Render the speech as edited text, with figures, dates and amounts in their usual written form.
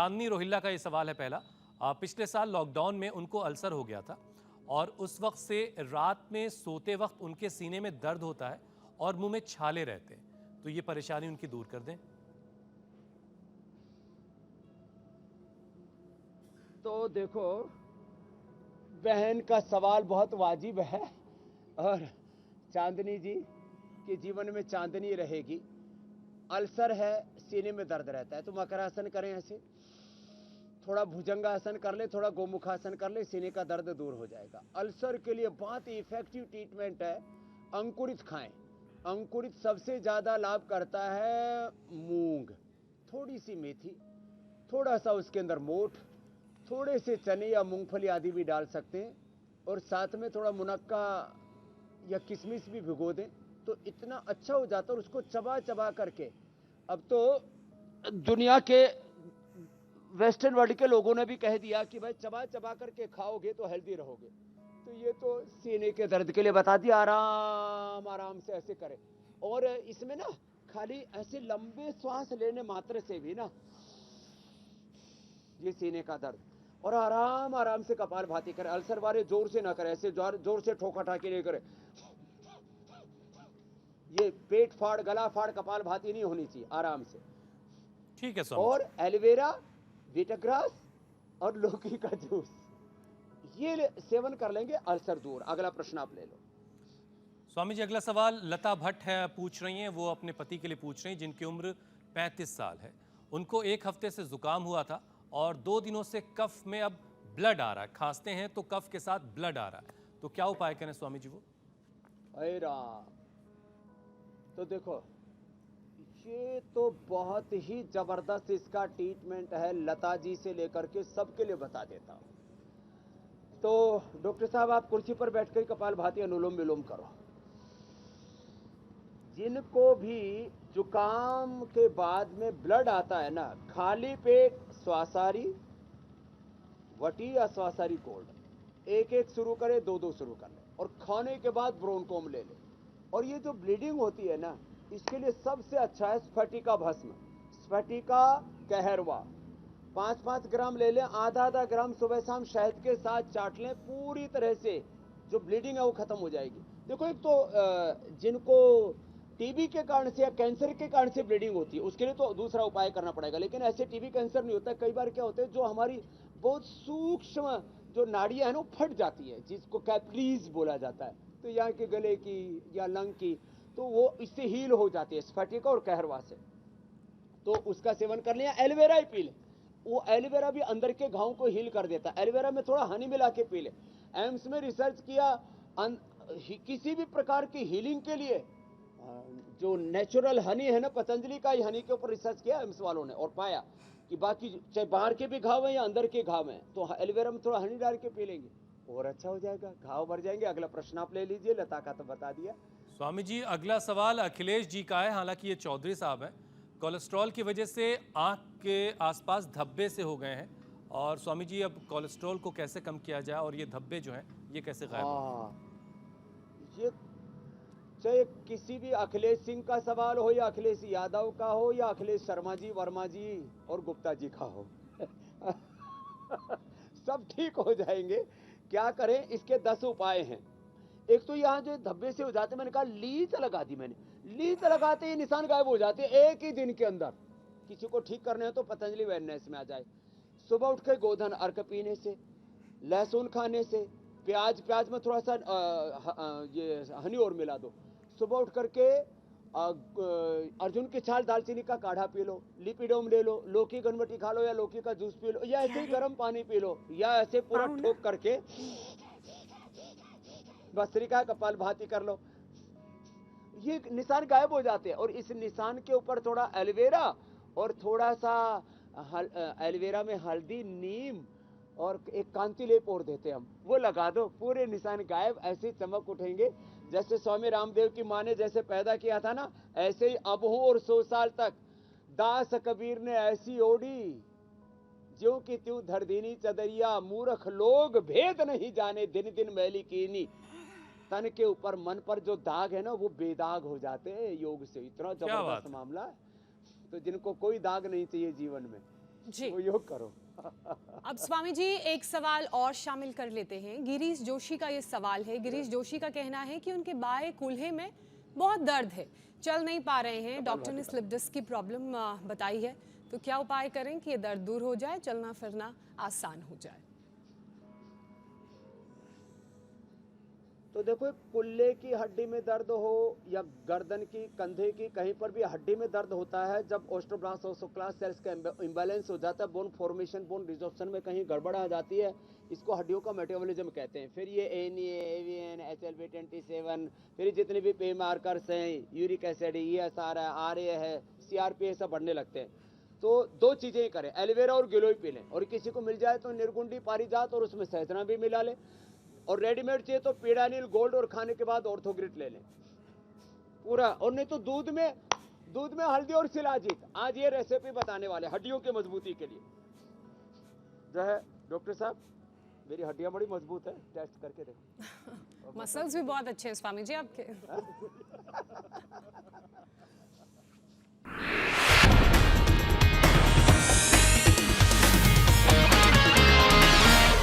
चांदनी रोहिल्ला का ये सवाल है पहला। पिछले साल लॉकडाउन में उनको अल्सर हो गया था और उस वक्त से रात में सोते वक्त उनके सीने में दर्द होता है और मुंह में छाले रहते हैं, तो ये परेशानी उनकी दूर कर दें। तो देखो, बहन का सवाल बहुत वाजिब है और चांदनी जी के जीवन में चांदनी रहेगी। अल्सर है, सीने में दर्द रहता है, तो मकरासन करें, ऐसे थोड़ा भुजंगासन कर ले, थोड़ा गोमुखासन कर ले, सीने का दर्द दूर हो जाएगा। अल्सर के लिए बहुत ही इफेक्टिव ट्रीटमेंट है, अंकुरित खाएं। अंकुरित सबसे ज्यादा लाभ करता है मूंग, थोड़ी सी मेथी, थोड़ा सा उसके अंदर मोठ, थोड़े से चने या मूंगफली आदि भी डाल सकते हैं, और साथ में थोड़ा मुनक्का या किशमिश भी भिगो दें, तो इतना अच्छा हो जाता है। और उसको चबा चबा करके, अब तो दुनिया के वेस्टर्न वर्ल्ड के लोगों ने भी कह दिया कि भाई चबा चबा करके खाओगे तो हेल्दी रहोगे। तो ये तो सीने के दर्द के लिए बता दिया, आराम आराम से ऐसे करें। और इसमें ना खाली ऐसे लंबे श्वास लेने मात्र से भी ना ये सीने का दर्द, और आराम आराम से कपालभाति करें। अल्सर वाले जोर से ना करें, ऐसे जोर से ठोका ठाकी नहीं करें। ये पेट फाड़, गला फाड़ कपालभाति नहीं होनी चाहिए, आराम से। ठीक है स्वामी और एलोवेरा, विटाग्रास और लौकी का जूस, ये सेवन कर लेंगे, अल्सर दूर। अगला प्रश्न आप ले लो। स्वामी जी, अगला सवाल लता भट्ट है, पूछ रही हैं। वो अपने पति के लिए पूछ रही हैं जिनकी उम्र 35 साल है। उनको एक हफ्ते से जुकाम हुआ था और 2 दिनों से कफ में अब ब्लड आ रहा है। खांसते हैं तो कफ के साथ ब्लड आ रहा है, तो क्या उपाय करें स्वामी जी वो? अरे राम, तो देखो, ये तो बहुत ही जबरदस्त इसका ट्रीटमेंट है, लता जी से लेकर के सबके लिए बता देता हूं। तो डॉक्टर साहब, आप कुर्सी पर बैठकर कपालभाति अनुलोम विलोम करो। जिनको भी जुकाम के बाद में ब्लड आता है ना, खाली पेट श्वासारी वटी या श्वासारी गोल्ड एक एक शुरू करे, दो दो शुरू कर ले, और खाने के बाद ब्रोनकोम ले ले। और ये जो ब्लीडिंग होती है ना, इसके लिए सबसे अच्छा है स्फटिका भस्म, स्फटिका कहरवा। 5-5 ग्राम ले लें, आधा ग्राम सुबह शाम शहद के साथ चाट लें, पूरी तरह से जो ब्लीडिंग है वो खत्म हो जाएगी। देखो, एक तो जिनको टीबी के कारण से या कैंसर के कारण से ब्लीडिंग होती है, उसके लिए तो दूसरा उपाय करना पड़ेगा। लेकिन ऐसे टीबी कैंसर नहीं होता है। कई बार क्या होता है, जो हमारी बहुत सूक्ष्म जो नाड़ियां है ना, वो फट जाती है, जिसको कैपिलरीज बोला जाता है, तो यहाँ के गले की या लंग की, तो वो इससे हील हो जाती है, स्फटिका और कहरवा से। तो उसका सेवन कर लिया। एलोवेरा ही पी ले, वो एलोवेरा भी अंदर के घाव को हील कर देता है। एलोवेरा में थोड़ा हनी मिला के पी ले। एम्स में रिसर्च किया, किसी भी प्रकार की हीलिंग के लिए जो नेचुरल हनी है ना, पतंजलि का ही हनी के ऊपर रिसर्च किया एम्स वालों ने, और पाया कि बाकी चाहे बाहर के भी घाव हैं या अंदर के घाव हैं, तो एलोवेरा में थोड़ा हनी डाल के पी लेंगे और अच्छा हो जाएगा, घाव भर जाएंगे। अगला प्रश्न आप ले लीजिए, लता का तो बता दिया। स्वामी जी, अगला सवाल अखिलेश जी का है। हालांकि ये चौधरी साहब हैं। कोलेस्ट्रॉल की वजह से आंख के आसपास धब्बे से हो गए हैं, और स्वामी जी अब कोलेस्ट्रॉल को कैसे कम किया जाए और ये धब्बे जो हैं ये कैसे गायब हों? ये चाहे किसी भी अखिलेश सिंह का सवाल हो, या अखिलेश यादव का हो, या अखिलेश शर्मा जी, वर्मा जी और गुप्ता जी का हो, सब ठीक हो जाएंगे। क्या करें, इसके 10 उपाय हैं। एक तो यहाँ जो धब्बे से हो जाते, मैंने कहा लीच लगा दी, मैंने लीच लगाते ही निशान गायब हो जाते एक ही दिन के अंदर। किसी को ठीक करने हो तो पतंजलि वेलनेस में आ जाए। सुबह उठ के गोधन अर्क पीने से, लहसुन खाने से, प्याज में थोड़ा सा ये हनी और मिला दो। सुबह उठ करके अर्जुन की छाल दालचीनी का काढ़ा पी लो, लिपिडोम ले लो, लौकी गनवटी खा लो, या लौकी का जूस पी लो, या ऐसे ही गर्म पानी पी लो, या ऐसे पूरा ठोक करके भस्त्रिका कपालभाति कर लो। ये निशान गायब हो जाते हैं। और इस निशान के ऊपर थोड़ा एलोवेरा और थोड़ा सा एलोवेरा में हल्दी, नीम और एक कांति लेप और देते हम, वो लगा दो, पूरे निशान गायब। ऐसे चमक उठेंगे। जैसे स्वामी रामदेव की माँ ने जैसे पैदा किया था ना, ऐसे ही अब हूं और 100 साल तक दास कबीर ने ऐसी ओढ़ी, ज्यों की त्यों धर दीनी चदरिया, मूर्ख लोग भेद नहीं जाने, दिन दिन मैली कीनी। तन के ऊपर, मन पर जो दाग है ना, वो बेदाग हो जाते हैं योग से। इतना क्या बात जबरदस्त है। मामला है। तो जिनको कोई दाग नहीं चाहिए जीवन में, जी। वो योग करो। अब स्वामी जी एक सवाल और शामिल कर लेते हैं। गिरीश जोशी का ये सवाल है। गिरीश जोशी का कहना है कि उनके बाएं कूल्हे में बहुत दर्द है, चल नहीं पा रहे हैं। डॉक्टर ने स्लिप डिस्क की प्रॉब्लम बताई है, तो क्या उपाय करें कि ये दर्द दूर हो जाए, चलना फिरना आसान हो जाए? तो देखो, कुल्ले की हड्डी में दर्द हो या गर्दन की, कंधे की, कहीं पर भी हड्डी में दर्द होता है जब ओस्टोब्लास्ट ओस्टोक्लास्ट सेल्स का इम्बैलेंस हो जाता है, बोन फॉर्मेशन, बोन रिजॉर्प्शन में कहीं गड़बड़ आ जाती है, इसको हड्डियों का मेटाबॉलिज्म कहते हैं। फिर ये एवीएन, HLB27, फिर जितने भी पे मार्कर्स हैं, यूरिक एसिड, ESR है, RA है, CRP, सब बढ़ने लगते हैं। तो दो चीजें करें, एलोवेरा और गिलोय पी लें, और किसी को मिल जाए तो निर्गुंडी पारिजात और उसमें सहजना भी मिला लें, और रेडीमेड चाहिए तो पीडानिल गोल्ड, और खाने के बाद ऑर्थोग्रिट ले लें पूरा। और नहीं तो दूध में हल्दी और शिलाजीत, आज ये रेसिपी बताने वाले हड्डियों की मजबूती के लिए। जो है डॉक्टर साहब, मेरी हड्डियां बड़ी मजबूत है, टेस्ट करके देखो। मसल्स भी बहुत अच्छे हैं स्वामी जी आपके।